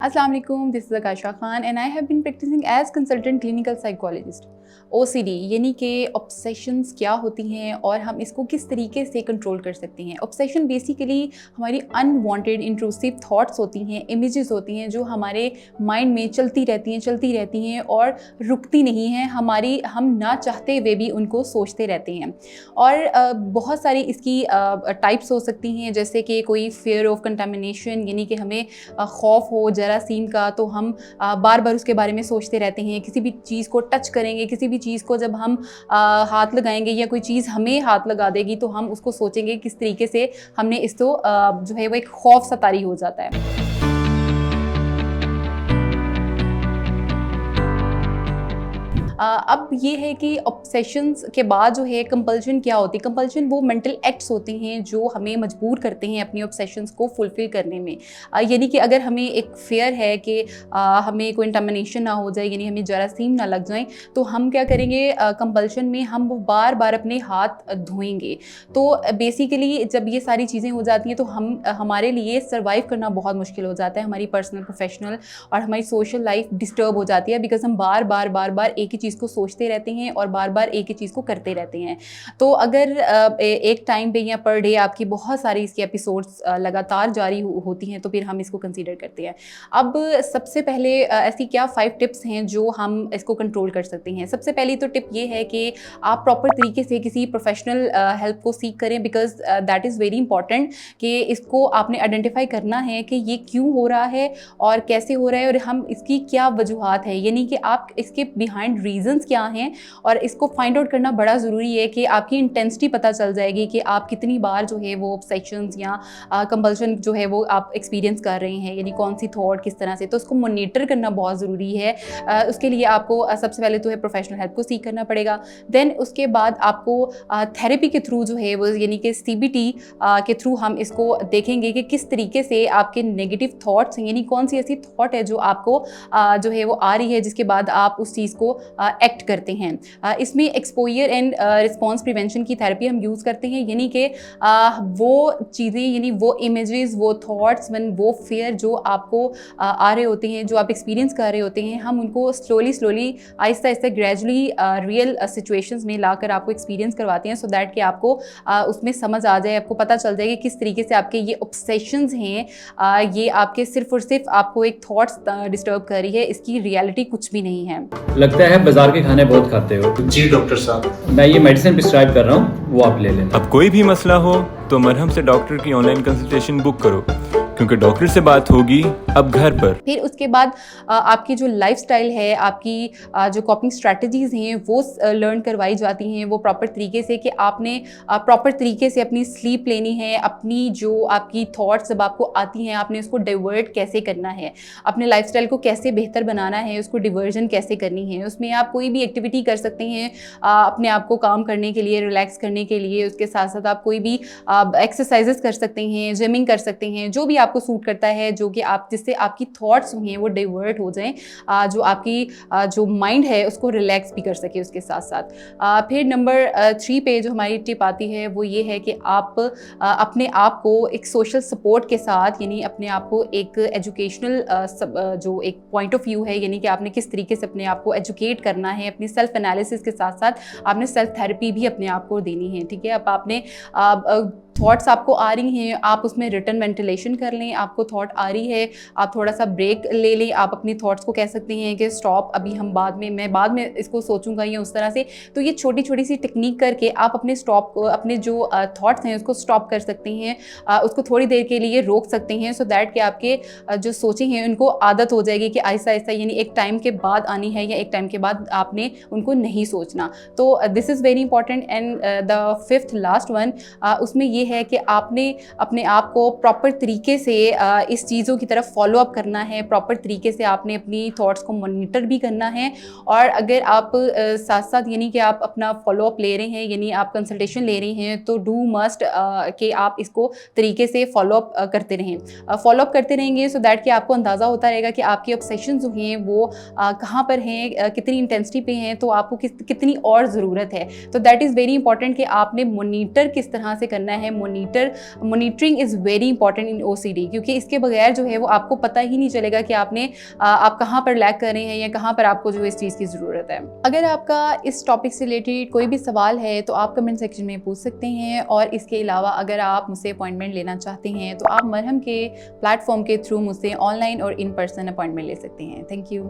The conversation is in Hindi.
Assalamu alaikum, this is Akasha Khan and I have been practicing as consultant clinical psychologist. OCD यानी कि ऑब्सेशंस क्या होती हैं और हम इसको किस तरीके से कंट्रोल कर सकते हैं। ऑब्सेशन बेसिकली हमारी अनवांटेड इंट्रूसिव थॉट्स होती हैं, इमेजेस होती हैं जो हमारे माइंड में चलती रहती हैं और रुकती नहीं हैं। हम ना चाहते हुए भी उनको सोचते रहते हैं और बहुत सारी इसकी टाइप्स हो सकती हैं, जैसे कि कोई फियर ऑफ कंटामिनेशन यानी कि हमें खौफ हो जरासीम का, तो हम बार बार उसके बारे में सोचते रहते हैं। किसी भी चीज़ को टच करेंगे, किसी भी चीज़ को जब हम हाथ लगाएंगे या कोई चीज़ हमें हाथ लगा देगी तो हम उसको सोचेंगे किस तरीके से हमने इसको जो है वो एक खौफ सा तारी हो जाता है। अब ये है कि ऑब्सेशंस के बाद जो है कंपल्शन क्या होती है। कंपल्शन वो मेंटल एक्ट्स होते हैं जो हमें मजबूर करते हैं अपनी ऑब्सेशंस को फुलफ़िल करने में। यानी कि अगर हमें एक फ़ियर है कि हमें कोई कंटामिनेशन ना हो जाए, यानी हमें जरासीम ना लग जाएँ, तो हम क्या करेंगे, कंपल्शन में हम बार बार अपने हाथ धोएंगे। तो बेसिकली जब ये सारी चीज़ें हो जाती हैं तो हमारे लिए सर्वाइव करना बहुत मुश्किल हो जाता है। हमारी पर्सनल, प्रोफेशनल और हमारी सोशल लाइफ डिस्टर्ब हो जाती है, बिकॉज हम बार बार एक ही चीज़ को सोचते रहते हैं और बार बार एक ही चीज़ को करते रहते हैं। तो अगर एक टाइम पे या पर डे आपकी बहुत सारी इसकी एपिसोड्स लगातार जारी होती हैं तो फिर हम इसको कंसीडर करते हैं। अब सबसे पहले ऐसी क्या 5 टिप्स हैं जो हम इसको कंट्रोल कर सकते हैं। सबसे पहली तो टिप ये है कि आप प्रॉपर तरीके से किसी प्रोफेशनल हेल्प को सीख करें, because that is very important कि इसको आपने आइडेंटिफाई करना है कि ये क्यों हो रहा है और कैसे हो रहा है और हम इसकी क्या वजूहात है, यानी कि आप इसके बिहाइंड रीजंस क्या हैं। और इसको फाइंड आउट करना बड़ा ज़रूरी है कि आपकी इंटेंसिटी पता चल जाएगी कि आप कितनी बार जो है वो ऑब्सेशंस या कंपल्शन जो है वो आप एक्सपीरियंस कर रहे हैं, यानी कौन सी थॉट किस तरह से। तो उसको मॉनिटर करना बहुत ज़रूरी है। उसके लिए आपको सबसे पहले तो है प्रोफेशनल हेल्प को सीख करना पड़ेगा। देन उसके बाद आपको थेरेपी के थ्रू जो है वो, यानी कि CBT के थ्रू हम इसको देखेंगे कि किस तरीके से आपके नेगेटिव थॉट्स हैं, यानी कौन सी ऐसी थॉट है जो आपको जो है वो आ रही है जिसके बाद आप उस चीज़ को एक्ट करते हैं। इसमें एक्सपोजर एंड रिस्पॉन्स प्रिवेंशन की थेरेपी हम यूज़ करते हैं, यानी कि वो चीज़ें, यानी वो इमेजेस, वो थॉट्स, वो फियर जो आपको आ रहे होते हैं, जो आप एक्सपीरियंस कर रहे होते हैं, हम उनको स्लोली आहिस्ता ग्रेजुअली रियल सिचुएशंस में लाकर आपको एक्सपीरियंस करवाते हैं, सो दैट कि आपको उसमें समझ आ जाए, आपको पता चल जाए कि किस तरीके से आपके ये ऑब्सेशंस हैं, ये आपके सिर्फ और सिर्फ आपको एक थॉट्स डिस्टर्ब कर रही है, इसकी रियलिटी कुछ भी नहीं है। लगता है बाजार के खाने बहुत खाते हो। जी डॉक्टर साहब, मैं ये मेडिसिन प्रिस्क्राइब कर रहा हूँ, वो आप ले लें। अब कोई भी मसला हो तो मरहम से डॉक्टर की ऑनलाइन कंसल्टेशन बुक करो, क्योंकि डॉक्टर से बात होगी अब घर पर। फिर उसके बाद आपकी जो लाइफस्टाइल है, आपकी जो कॉपिंग स्ट्रैटेजीज़ हैं वो लर्न करवाई जाती हैं, वो प्रॉपर तरीके से कि आपने प्रॉपर तरीके से अपनी स्लीप लेनी है, अपनी जो आपकी थॉट्स जब आपको आती हैं आपने उसको डाइवर्ट कैसे करना है, अपने लाइफस्टाइल को कैसे बेहतर बनाना है, उसको डिवर्जन कैसे करनी है। उसमें आप कोई भी एक्टिविटी कर सकते हैं अपने आप को काम करने के लिए, रिलैक्स करने के लिए। उसके साथ साथ आप कोई भी एक्सरसाइजेस कर सकते हैं, जिमिंग कर सकते हैं, जो भी आपको सूट करता है, जो कि आप जिससे आपकी थॉट्स हैं वो डाइवर्ट हो जाएं, जो आपकी जो माइंड है उसको रिलैक्स भी कर सके उसके साथ साथ। फिर नंबर 3 पे जो हमारी टिप आती है वो ये है कि आप अपने आप को एक सोशल सपोर्ट के साथ, यानी अपने आप को एक एजुकेशनल जो एक पॉइंट ऑफ व्यू है, यानी कि आपने किस तरीके से अपने आप को एजुकेट करना है, अपनी सेल्फ एनालिसिस के साथ साथ आपने सेल्फ थेरेपी भी अपने आप को देनी है। ठीक है, अब आपने थॉट्स आपको आ रही हैं, आप उसमें रिटर्न वेंटिलेशन कर लें। आपको थॉट आ रही है, आप थोड़ा सा ब्रेक ले लें, आप अपनी थॉट्स को कह सकते हैं कि स्टॉप, अभी हम मैं बाद में इसको सोचूंगा या उस तरह से। तो ये छोटी छोटी सी टेक्निक करके आप अपने अपने जो थॉट्स हैं उसको स्टॉप कर सकते हैं, उसको थोड़ी देर के लिए रोक सकते हैं, सो दैट कि आपके जो सोचे हैं उनको आदत हो जाएगी कि आहिस्ता आहिस्ता, यानी एक टाइम के बाद आनी है या एक टाइम के बाद आपने उनको नहीं सोचना। तो this is very important. And the 5th last one, उसमें ये है कि आपने अपने आप को प्रॉपर तरीके से इस चीज़ों की तरफ फॉलो अप करना है, प्रॉपर तरीके से आपने अपनी थॉट्स को मॉनिटर भी करना है। और अगर आप साथ साथ, यानी कि आप अपना फॉलो अप ले रहे हैं, यानी आप कंसल्टेशन ले रहे हैं, तो डू मस्ट कि आप इसको तरीके से फॉलो अप करते रहें। फॉलो अप करते रहेंगे सो दैट कि आपको अंदाज़ा होता रहेगा कि आपकी ऑब्सेशन जो हैं वो कहाँ पर हैं, कितनी इंटेंसिटी पे हैं, तो आपको कितनी और ज़रूरत है। तो दैट इज़ वेरी इंपॉर्टेंट कि आपने मॉनिटर किस तरह से करना है, monitoring is very important in OCD, क्योंकि इसके बगैर जो है वो आपको पता ही नहीं चलेगा कि आप कहाँ पर लैग कर रहे हैं या कहाँ पर आपको जो इस चीज़ की ज़रूरत है। अगर आपका इस टॉपिक से रिलेटेड कोई भी सवाल है तो आप कमेंट सेक्शन में पूछ सकते हैं, और इसके अलावा अगर आप मुझसे अपॉइंटमेंट लेना चाहते हैं तो आप मरहम के प्लेटफॉर्म के थ्रू मुझसे ऑनलाइन और इन पर्सन अपॉइंटमेंट ले सकते हैं। Thank you.